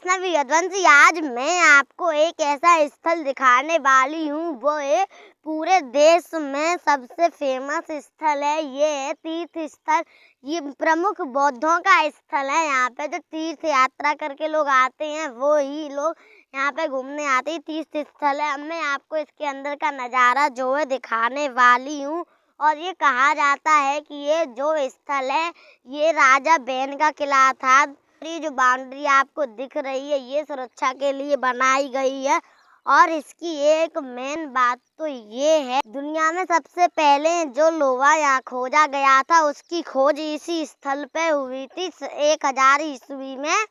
वैष्णवी यदुवंशी। आज मैं आपको एक ऐसा स्थल दिखाने वाली हूँ, वो है पूरे देश में सबसे फेमस स्थल है। ये है तीर्थ स्थल, ये प्रमुख बौद्धों का स्थल है। यहाँ पे जो तीर्थ यात्रा करके लोग आते हैं, वो ही लोग यहाँ पे घूमने आते हैं। तीर्थ स्थल है। अब मैं आपको इसके अंदर का नज़ारा जो है दिखाने वाली हूँ। और ये कहा जाता है कि ये जो स्थल है, ये राजा बैन का किला था। ये जो बाउंड्री आपको दिख रही है, ये सुरक्षा के लिए बनाई गई है। और इसकी एक मेन बात तो ये है, दुनिया में सबसे पहले जो लोहा यहाँ खोजा गया था, उसकी खोज इसी स्थल पे हुई थी 1000 ईस्वी में।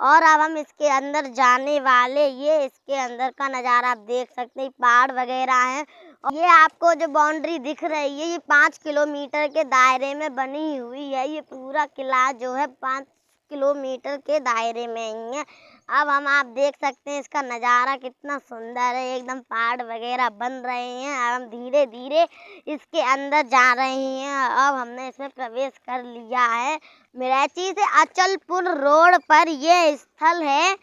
और अब हम इसके अंदर जाने वाले, ये इसके अंदर का नज़ारा आप देख सकते हैं, पहाड़ वगैरह हैं। और ये आपको जो बाउंड्री दिख रही है, ये 5 किलोमीटर के दायरे में बनी हुई है। ये पूरा किला जो है 5 किलोमीटर के दायरे में ही है। अब आप देख सकते हैं इसका नज़ारा कितना सुंदर है, एकदम पहाड़ वगैरह बन रहे हैं। अब हम धीरे धीरे इसके अंदर जा रहे हैं। अब हमने इसमें प्रवेश कर लिया है। मेरठी से अचलपुर रोड पर ये स्थल है।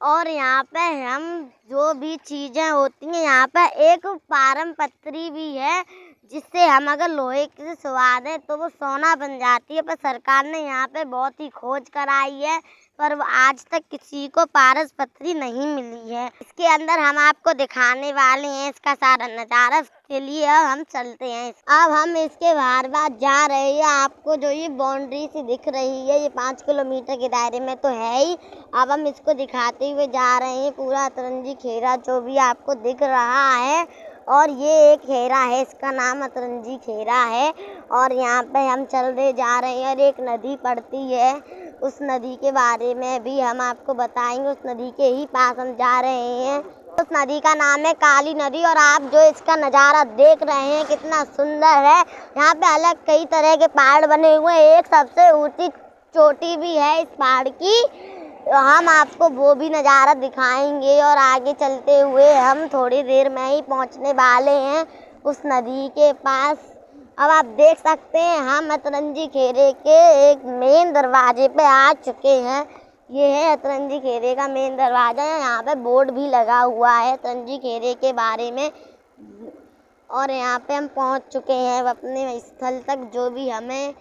और यहाँ पे हम जो भी चीज़ें होती हैं, यहाँ पे एक पारमपत्री भी है, जिससे हम अगर लोहे से सुवा दें तो वो सोना बन जाती है। पर सरकार ने यहाँ पे बहुत ही खोज कराई है, पर वो आज तक किसी को पारस पत्री नहीं मिली है। इसके अंदर हम आपको दिखाने वाले हैं इसका सारा नज़ारा। के लिए हम चलते हैं। अब हम इसके बाहर जा रहे हैं। आपको जो ये बाउंड्री सी दिख रही है, ये 5 किलोमीटर के दायरे में तो है ही। अब हम इसको दिखाते हुए जा रहे हैं। पूरा अतरंगी खेरा जो भी आपको दिख रहा है, और ये एक खेरा है, इसका नाम अतरंगी खेरा है। और यहाँ पे हम चलते जा रहे हैं और एक नदी पड़ती है, उस नदी के बारे में भी हम आपको बताएंगे। उस नदी के ही पास हम जा रहे हैं। उस नदी का नाम है काली नदी। और आप जो इसका नज़ारा देख रहे हैं कितना सुंदर है। यहाँ पे अलग कई तरह के पहाड़ बने हुए हैं। एक सबसे ऊंची चोटी भी है इस पहाड़ की, हम आपको वो भी नज़ारा दिखाएंगे। और आगे चलते हुए हम थोड़ी देर में ही पहुँचने वाले हैं उस नदी के पास। अब आप देख सकते हैं हम अतरंगी खेरे के एक मेन दरवाजे पे आ चुके हैं। ये है अतरंगी खेरे का मेन दरवाज़ा है। यहाँ पे बोर्ड भी लगा हुआ है अतरंगी खेरे के बारे में। और यहाँ पे हम पहुँच चुके हैं अपने स्थल तक, जो भी हमें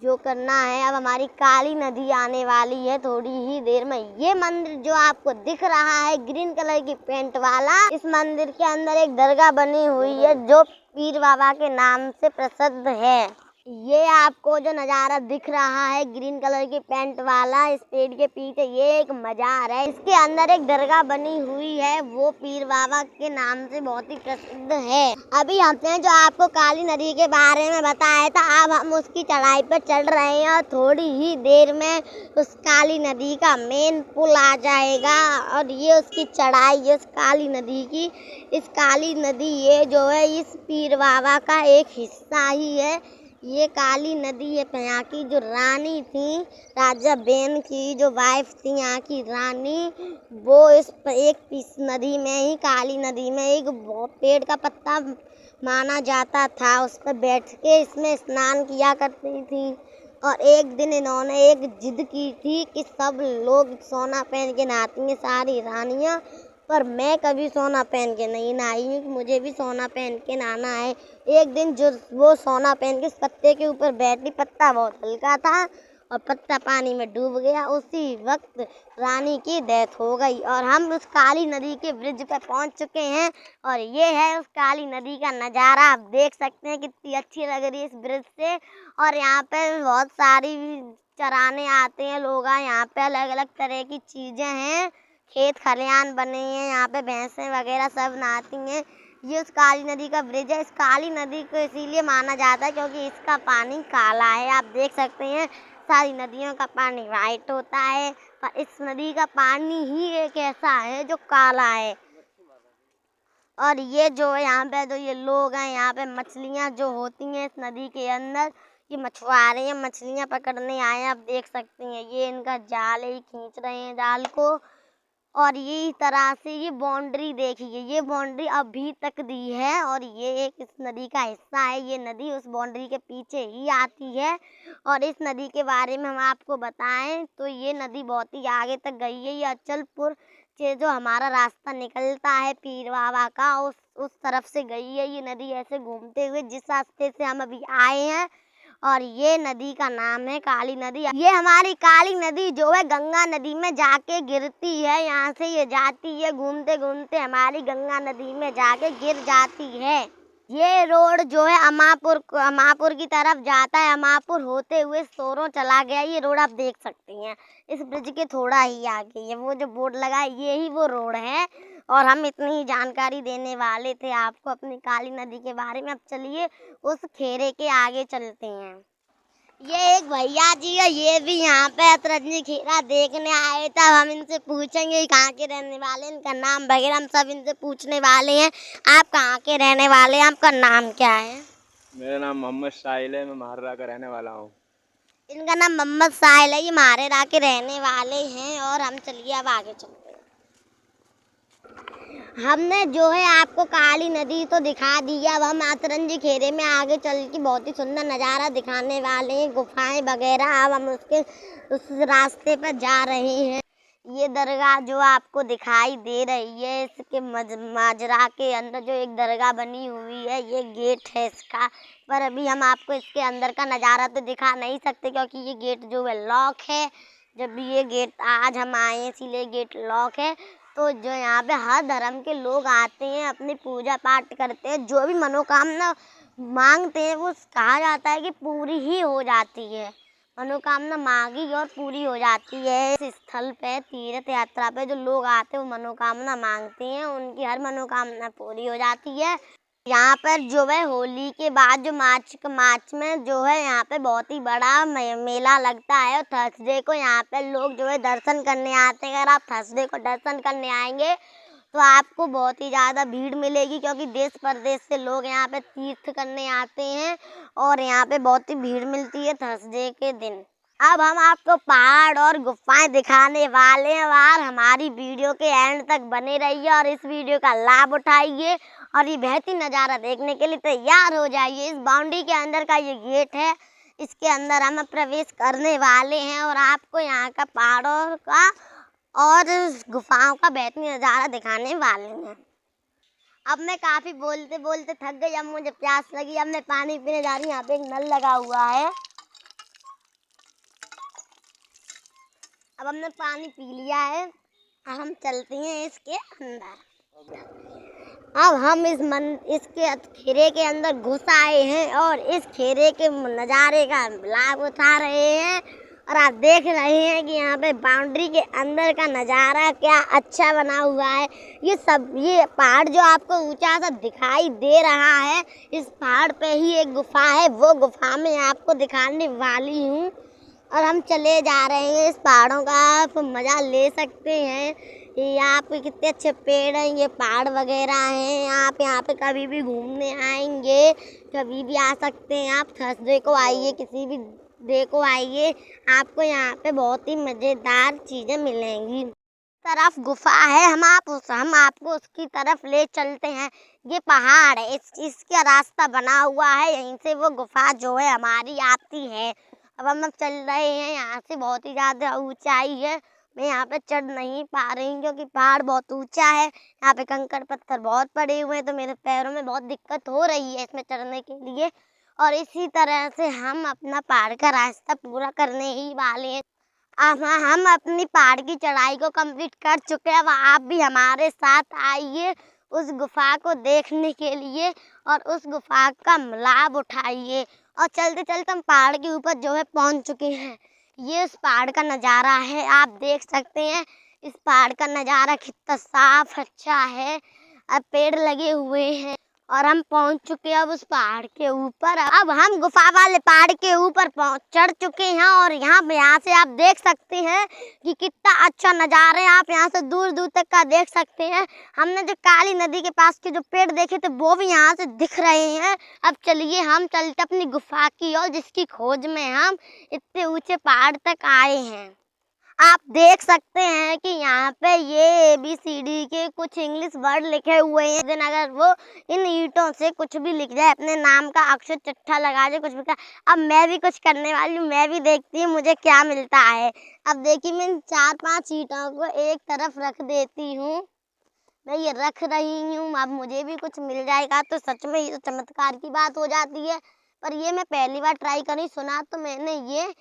जो करना है। अब हमारी काली नदी आने वाली है थोड़ी ही देर में। ये मंदिर जो आपको दिख रहा है ग्रीन कलर की पेंट वाला, इस मंदिर के अंदर एक दरगाह बनी हुई है जो पीर बाबा के नाम से प्रसिद्ध है। ये आपको जो नज़ारा दिख रहा है ग्रीन कलर की पेंट वाला, इस पेड़ के पीछे ये एक मजार है। इसके अंदर एक दरगाह बनी हुई है, वो पीर बाबा के नाम से बहुत ही प्रसिद्ध है। अभी हमने जो आपको काली नदी के बारे में बताया था, अब हम उसकी चढ़ाई पर चढ़ रहे हैं। और थोड़ी ही देर में उस काली नदी का मेन पुल आ जाएगा। और ये उसकी चढ़ाई है उस काली नदी की। इस काली नदी ये जो है इस पीर बाबा का एक हिस्सा ही है। ये काली नदी है, यहाँ की जो रानी थी, राजा बैन की जो वाइफ थी यहाँ की रानी, वो इस नदी में ही, काली नदी में एक पेड़ का पत्ता माना जाता था, उस पर बैठ के इसमें स्नान किया करती थी। और एक दिन इन्होंने एक जिद की थी कि सब लोग सोना पहन के नहाती हैं सारी रानियाँ, पर मैं कभी सोना पहन के नहीं नहाई हूँ, मुझे भी सोना पहन के नहाना है। एक दिन जो वो सोना पहन के इस पत्ते के ऊपर बैठी, पत्ता बहुत हल्का था और पत्ता पानी में डूब गया। उसी वक्त रानी की डेथ हो गई। और हम उस काली नदी के ब्रिज पे पहुंच चुके हैं। और ये है उस काली नदी का नज़ारा, आप देख सकते हैं कितनी अच्छी लग रही है इस ब्रिज से। और यहाँ पे बहुत सारी चराने आते हैं लोग। यहाँ पे अलग अलग तरह की चीज़ें हैं, खेत खलियान बने हैं, यहाँ पे भैंसें वगैरह सब नहाती हैं। ये उस काली नदी का ब्रिज है। इस काली नदी को इसीलिए माना जाता है क्योंकि इसका पानी काला है। आप देख सकते हैं सारी नदियों का पानी वाइट होता है, पर इस नदी का पानी ही एक ऐसा है जो काला है। और ये जो है यहाँ पे जो ये लोग हैं, यहाँ पे मछलियाँ जो होती हैं इस नदी के अंदर, ये मछुआरे हैं, मछलियाँ पकड़ने आए हैं। आप देख सकते हैं ये इनका जाल ही खींच रहे हैं जाल को। और ये इस तरह से ये बाउंड्री देखिए, ये बाउंड्री अभी तक दी है और ये एक इस नदी का हिस्सा है। ये नदी उस बाउंड्री के पीछे ही आती है। और इस नदी के बारे में हम आपको बताएं तो ये नदी बहुत ही आगे तक गई है। ये अचलपुर से जो हमारा रास्ता निकलता है पीर बाबा का, उस तरफ से गई है ये नदी, ऐसे घूमते हुए जिस रास्ते से हम अभी आए हैं। और ये नदी का नाम है काली नदी। ये हमारी काली नदी जो है गंगा नदी में जाके गिरती है। यहाँ से ये जाती है, घूमते घूमते हमारी गंगा नदी में जाके गिर जाती है। ये रोड जो है अमापुर की तरफ जाता है। अमापुर होते हुए सोरों चला गया। ये रोड आप देख सकते हैं, इस ब्रिज के थोड़ा ही आगे ये वो जो बोर्ड लगा है, ये ही वो रोड है। और हम इतनी ही जानकारी देने वाले थे आपको अपनी काली नदी के बारे में। अब चलिए उस खेरे के आगे चलते हैं। ये एक भैया जी है, ये भी यहाँ पे अतरंजी खेरा देखने आए थे। हम इनसे पूछेंगे कहाँ के रहने वाले हैं, इनका नाम वगैरह हम सब इनसे पूछने वाले हैं। आप कहाँ के रहने वाले हैं, आपका नाम क्या है? मेरा नाम मोहम्मद साहिल है, मैं महारारा का रहने वाला हूँ। इनका नाम मोहम्मद साहिल है, ये महारारा के रहने वाले हैं। और हम चलिए अब आगे चलते हैं। हमने जो है आपको काली नदी तो दिखा दी है। अब हम अतरंजी खेरे में आगे चल के बहुत ही सुंदर नज़ारा दिखाने वाले हैं, गुफाएं वगैरह। अब हम उस रास्ते पर जा रहे हैं। ये दरगाह जो आपको दिखाई दे रही है, इसके माजरा के अंदर जो एक दरगाह बनी हुई है, ये गेट है इसका। पर अभी हम आपको इसके अंदर का नज़ारा तो दिखा नहीं सकते क्योंकि ये गेट जो है लॉक है। जब ये गेट आज हम आए हैं इसीलिए गेट लॉक है। तो जो यहाँ पे हर धर्म के लोग आते हैं, अपनी पूजा पाठ करते हैं, जो भी मनोकामना मांगते हैं वो कहा जाता है कि पूरी ही हो जाती है। मनोकामना मांगी और पूरी हो जाती है। इस स्थल पे तीर्थ यात्रा पे जो लोग आते हैं वो मनोकामना मांगते हैं, उनकी हर मनोकामना पूरी हो जाती है। यहाँ पर जो है होली के बाद जो मार्च में जो है यहाँ पे बहुत ही बड़ा मेला लगता है। और थर्सडे को यहाँ पे लोग जो है दर्शन करने आते हैं। अगर आप थर्सडे को दर्शन करने आएंगे तो आपको बहुत ही ज़्यादा भीड़ मिलेगी क्योंकि देश प्रदेश से लोग यहाँ पे तीर्थ करने आते हैं और यहाँ पे बहुत ही भीड़ मिलती है थर्सडे के दिन। अब हम आपको पहाड़ और गुफाएं दिखाने वाले हैं और हमारी वीडियो के एंड तक बने रहिए और इस वीडियो का लाभ उठाइए और ये बेहतरीन नज़ारा देखने के लिए तैयार हो जाइए। इस बाउंड्री के अंदर का ये गेट है, इसके अंदर हम प्रवेश करने वाले हैं और आपको यहाँ का पहाड़ों का और गुफाओं का बेहतरीन नज़ारा दिखाने वाले हैं। अब मैं काफ़ी बोलते बोलते थक गई, अब मुझे प्यास लगी, अब मैं पानी पीने जा रही हूँ। यहाँ पे एक नल लगा हुआ है। अब हमने पानी पी लिया है, अब हम चलते हैं इसके अंदर। अब हम इसके खेरे के अंदर घुस आए हैं और इस खेरे के नज़ारे का लाभ उठा रहे हैं। और आप देख रहे हैं कि यहाँ पे बाउंड्री के अंदर का नज़ारा क्या अच्छा बना हुआ है। ये पहाड़ जो आपको ऊंचा सा दिखाई दे रहा है, इस पहाड़ पे ही एक गुफा है, वो गुफा में आपको दिखाने वाली हूँ। और हम चले जा रहे हैं। इस पहाड़ों का आप मज़ा ले सकते हैं। यहाँ पे कितने अच्छे पेड़ हैं, ये पहाड़ वगैरह हैं। आप यहाँ पे कभी भी घूमने आएंगे, कभी भी आ सकते हैं। आप थर्सडे को आइए, किसी भी डे को आइए, आपको यहाँ पे बहुत ही मज़ेदार चीज़ें मिलेंगी। तरफ गुफा है, हम आपको उसकी तरफ ले चलते हैं। ये पहाड़ है, इसका रास्ता बना हुआ है, यहीं से वो गुफा जो है हमारी आती है। अब हम चल रहे हैं, यहाँ से बहुत ही ज़्यादा ऊंचाई है। मैं यहाँ पे चढ़ नहीं पा रही हूँ क्योंकि पहाड़ बहुत ऊंचा है। यहाँ पे कंकड़ पत्थर बहुत पड़े हुए हैं तो मेरे पैरों में बहुत दिक्कत हो रही है इसमें चढ़ने के लिए। और इसी तरह से हम अपना पहाड़ का रास्ता पूरा करने ही वाले हैं। अब हम अपनी पहाड़ की चढ़ाई को कंप्लीट कर चुके हैं। अब आप भी हमारे साथ आइए उस गुफा को देखने के लिए और उस गुफा का लाभ उठाइए। और चलते चलते हम पहाड़ के ऊपर जो है पहुंच चुके हैं। ये उस पहाड़ का नज़ारा है, आप देख सकते हैं इस पहाड़ का नज़ारा कितना साफ अच्छा है। अब पेड़ लगे हुए हैं और हम पहुंच चुके हैं अब उस पहाड़ के ऊपर। अब हम गुफा वाले पहाड़ के ऊपर चढ़ चुके हैं और यहाँ से आप देख सकते हैं कि कितना अच्छा नज़ारा है। आप यहाँ से दूर दूर तक का देख सकते हैं। हमने जो काली नदी के पास के जो पेड़ देखे थे वो भी यहाँ से दिख रहे हैं। अब चलिए हम चलते अपनी गुफा की ओर, जिसकी खोज में हम इतने ऊंचे पहाड़ तक आए हैं। आप देख सकते हैं कि यहाँ पे ये ABCD के कुछ इंग्लिश वर्ड लिखे हुए हैं। लेकिन अगर वो इन ईंटों से कुछ भी लिख जाए, अपने नाम का अक्षर चिट्ठा लगा जाए, कुछ भी अब मैं भी कुछ करने वाली हूँ, मैं भी देखती हूँ मुझे क्या मिलता है। अब देखिए मैं इन 4-5 ईंटों को एक तरफ रख देती हूँ। मैं ये रख रही हूँ, अब मुझे भी कुछ मिल जाएगा तो सच में ये तो चमत्कार की बात हो जाती है। पर ये मैं पहली बार ट्राई करी, सुना तो मैंने ये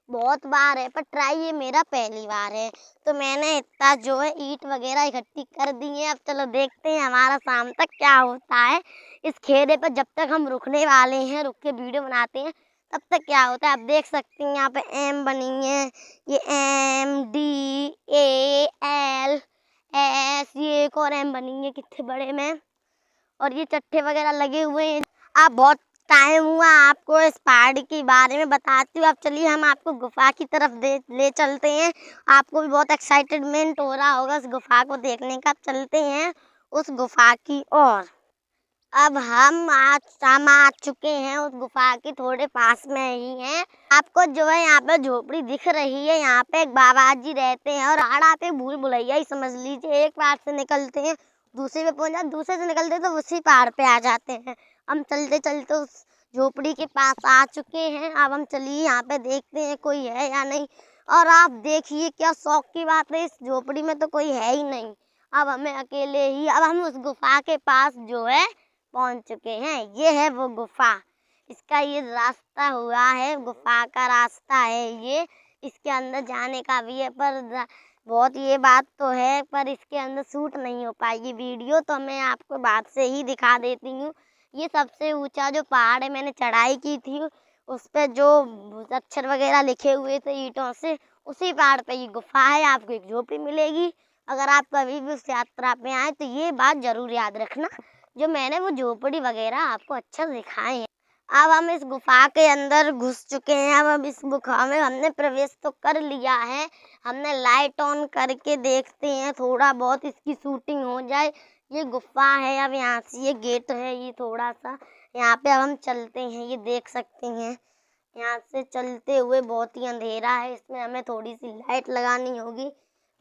बहुत बार है, पर ट्राई ये मेरा पहली बार है। तो मैंने इतना जो है ईंट वगैरह इकट्ठी कर दी है। अब चलो देखते हैं हमारा शाम तक क्या होता है इस खेड़े पर। जब तक हम रुकने वाले हैं, रुक के वीडियो बनाते हैं, तब तक क्या होता है। अब देख सकते हैं यहाँ पे M बनी है, ये MDAL S, ये एक और M बनी है कितने बड़े में, और ये चट्टे वगैरह लगे हुए हैं। आप बहुत टाइम हुआ आपको इस पहाड़ी के बारे में बताती हूँ। अब चलिए हम आपको गुफा की तरफ ले चलते हैं। आपको भी बहुत एक्साइटमेंट हो रहा होगा उस गुफा को देखने का। चलते हैं उस गुफा की ओर। अब हम आ चुके हैं उस गुफा के थोड़े पास में ही हैं। आपको जो है यहाँ पे झोपड़ी दिख रही है, यहाँ पे एक बाबा जी रहते हैं और आड़ा पे भूल भुलैया ही समझ लीजिए। एक पहाड़ से निकलते हैं दूसरे पे पहुंच जाते, दूसरे से निकलते तो उसी पहाड़ पे आ जाते हैं। हम चलते चलते उस झोपड़ी के पास आ चुके हैं। अब हम चलिए यहाँ पे देखते हैं कोई है या नहीं। और आप देखिए क्या शौक की बात है, इस झोपड़ी में तो कोई है ही नहीं। अब हमें अकेले ही, अब हम उस गुफा के पास जो है पहुंच चुके हैं। ये है वो गुफा, इसका ये रास्ता हुआ है, गुफा का रास्ता है ये। इसके अंदर जाने का भी है, पर बहुत ये बात तो है, पर इसके अंदर शूट नहीं हो पाएगी वीडियो, तो मैं आपको बात से ही दिखा देती हूँ। ये सबसे ऊंचा जो पहाड़ है, मैंने चढ़ाई की थी उस पर जो अक्षर वगैरह लिखे हुए थे ईंटों से, उसी पहाड़ पे ये गुफा है। आपको एक झोपड़ी मिलेगी। अगर आप कभी भी उस यात्रा पे आए तो ये बात जरूर याद रखना, जो मैंने वो झोपड़ी वगैरह आपको अच्छा दिखाए हैं। अब हम इस गुफा के अंदर घुस चुके हैं। अब इस गुफा में हमने प्रवेश तो कर लिया है। हमने लाइट ऑन करके देखते हैं, थोड़ा बहुत इसकी शूटिंग हो जाए। ये गुफा है, अब यहाँ से ये गेट है, ये थोड़ा सा यहाँ पे अब हम चलते हैं। ये देख सकते हैं यहाँ से चलते हुए बहुत ही अंधेरा है, इसमें हमें थोड़ी सी लाइट लगानी होगी।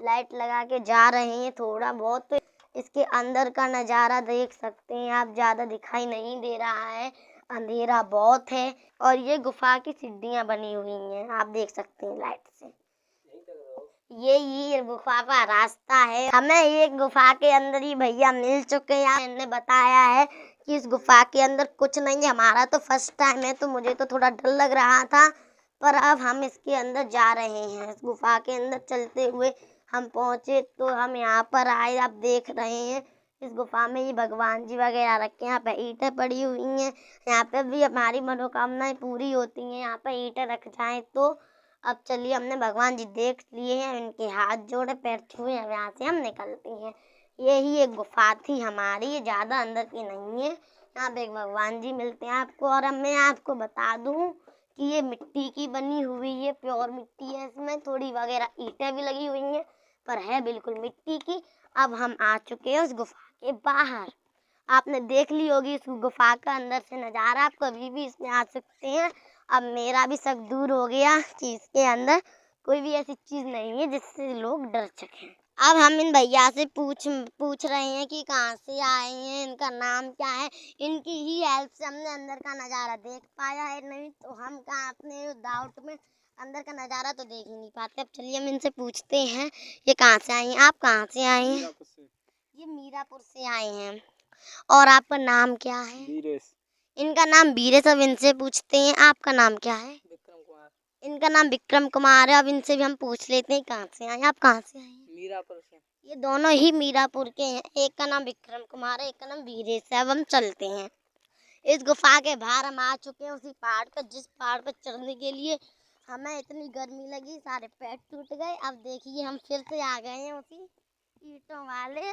लाइट लगा के जा रहे हैं। थोड़ा बहुत इसके अंदर का नज़ारा देख सकते हैं आप, ज़्यादा दिखाई नहीं दे रहा है, अंधेरा बहुत है। और ये गुफा की सीढ़ियाँ बनी हुई हैं, आप देख सकते हैं लाइट से। ये गुफा का रास्ता है। हमें ये गुफा के अंदर ही भैया मिल चुके हैं। इन्होंने बताया है कि इस गुफा के अंदर कुछ नहीं है। हमारा तो फर्स्ट टाइम है तो मुझे तो थोड़ा डर लग रहा था, पर अब हम इसके अंदर जा रहे हैं। इस गुफा के अंदर चलते हुए हम पहुँचे तो हम यहाँ पर आए। आप देख रहे हैं इस गुफा में ये भगवान जी वगैरह रखे हैं। यहाँ पे ईंटें पड़ी हुई हैं, यहाँ पे भी हमारी मनोकामनाएं पूरी होती हैं। यहाँ पे ईंटें रख जाएं तो। अब चलिए हमने भगवान जी देख लिए हैं, इनके हाथ जोड़े पैर छुए, अब यहाँ से हम निकलते हैं। यही एक गुफा थी हमारी, ये ज़्यादा अंदर की नहीं है। यहाँ पे एक भगवान जी मिलते हैं आपको। और अब मैं आपको बता दूँ कि ये मिट्टी की बनी हुई है, प्योर मिट्टी है, इसमें थोड़ी वगैरह ईंटें भी लगी हुई हैं, पर है बिल्कुल मिट्टी की। अब हम आ चुके हैं उस गुफा के बाहर। आपने देख ली होगी इस गुफा का अंदर से नज़ारा, आप कभी भी इसमें आ सकते हैं। अब मेरा भी शक दूर हो गया कि इसके अंदर कोई भी ऐसी चीज़ नहीं है जिससे लोग डर सकें। अब हम इन भैया से पूछ रहे हैं कि कहाँ से आए हैं, इनका नाम क्या है। इनकी ही हेल्प से हमने अंदर का नज़ारा देख पाया है, नहीं तो हम कहाँ अपने डाउट में अंदर का नज़ारा तो देख ही नहीं पाते। अब चलिए हम इनसे पूछते हैं ये कहाँ से आई हैं। आप कहाँ से आए हैं? ये मीरापुर से आए हैं। और आपका नाम क्या है? वीरेश। इनका नाम वीरेश। अब इनसे पूछते हैं आपका नाम क्या है? विक्रम कुमार। इनका नाम विक्रम कुमार है। अब इनसे भी हम पूछ लेते हैं कहाँ से आए हैं। आप कहाँ से आए हैं? मीरापुर से। ये दोनों ही मीरापुर के हैं, एक का नाम विक्रम कुमार है, एक का नाम वीरेश है। अब हम चलते हैं इस गुफा के बाहर। हम आ चुके हैं उसी पहाड़ पर, जिस पहाड़ पर चढ़ने के लिए हमें इतनी गर्मी लगी, सारे पैर टूट गए। अब देखिए हम फिर से आ गए हैं उसी ईंटों वाले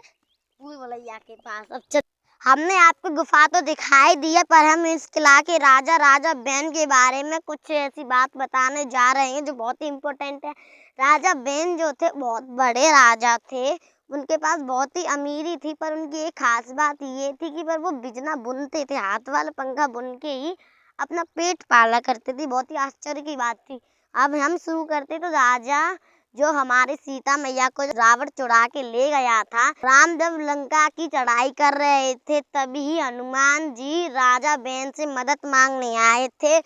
भूल भुलैया के पास। अब हमने आपको गुफा तो दिखाई दी है, पर हम इस किला के राजा बेन के बारे में कुछ ऐसी बात बताने जा रहे हैं जो बहुत ही इम्पोर्टेंट है। राजा बेन जो थे बहुत बड़े राजा थे, उनके पास बहुत ही अमीरी थी, पर उनकी एक खास बात ये थी कि पर वो बिजना बुनते थे, हाथ वाला पंखा बुन के ही अपना पेट पाला करते थे। बहुत ही आश्चर्य की बात थी। अब हम शुरू करते तो राजा जो हमारी सीता मैया को रावण चुरा के ले गया था। राम जब लंका की चढ़ाई कर रहे थे तभी हनुमान जी राजा बैन से मदद मांगने आए थे।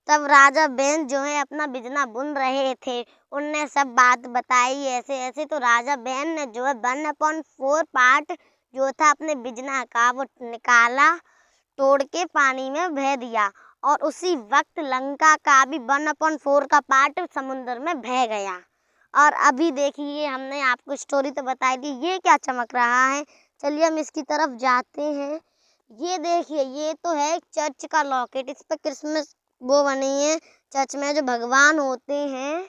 तब राजा बैन जो है अपना बिजना बुन रहे थे, उनने सब बात बताई ऐसे ऐसे। तो राजा बैन ने जो है 1/4 पार्ट जो था अपने बिजना का वो निकाला, तोड़ के पानी में बह दिया और उसी वक्त लंका का भी 1/4 का पार्ट समुद्र में बह गया। और अभी देखिए हमने आपको स्टोरी तो बताई दी, ये क्या चमक रहा है, चलिए हम इसकी तरफ जाते हैं। ये देखिए ये तो है चर्च का लॉकेट, इस पर क्रिसमस वो बनी है, चर्च में जो भगवान होते हैं।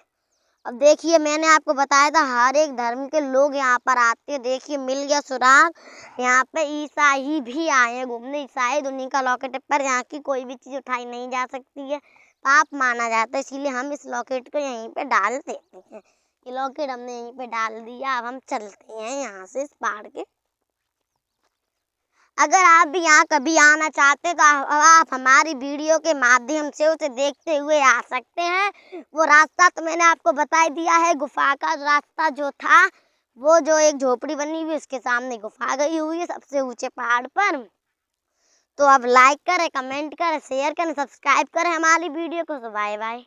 अब देखिए मैंने आपको बताया था हर एक धर्म के लोग यहाँ पर आते हैं। देखिए मिल गया सुराग, यहाँ पे ईसाई भी आए हैं घूमने। ईसाई दुनिया का लॉकेट है, पर यहाँ की कोई भी चीज़ उठाई नहीं जा सकती है, पाप माना जाता है, इसीलिए हम इस लॉकेट को यहीं पे डाल देते हैं। ये लॉकेट हमने यहीं पे डाल दिया, अब हम चलते हैं यहाँ से इस पहाड़ के। अगर आप भी यहाँ कभी आना चाहते हैं तो आप हमारी वीडियो के माध्यम से उसे देखते हुए आ सकते हैं। वो रास्ता तो मैंने आपको बता दिया है, गुफा का रास्ता जो था, वो जो एक झोपड़ी बनी हुई उसके सामने गुफा गई हुई है सबसे ऊंचे पहाड़ पर। तो अब लाइक करें, कमेंट करें, शेयर करें, सब्सक्राइब करें हमारी वीडियो को। तो बाय बाय।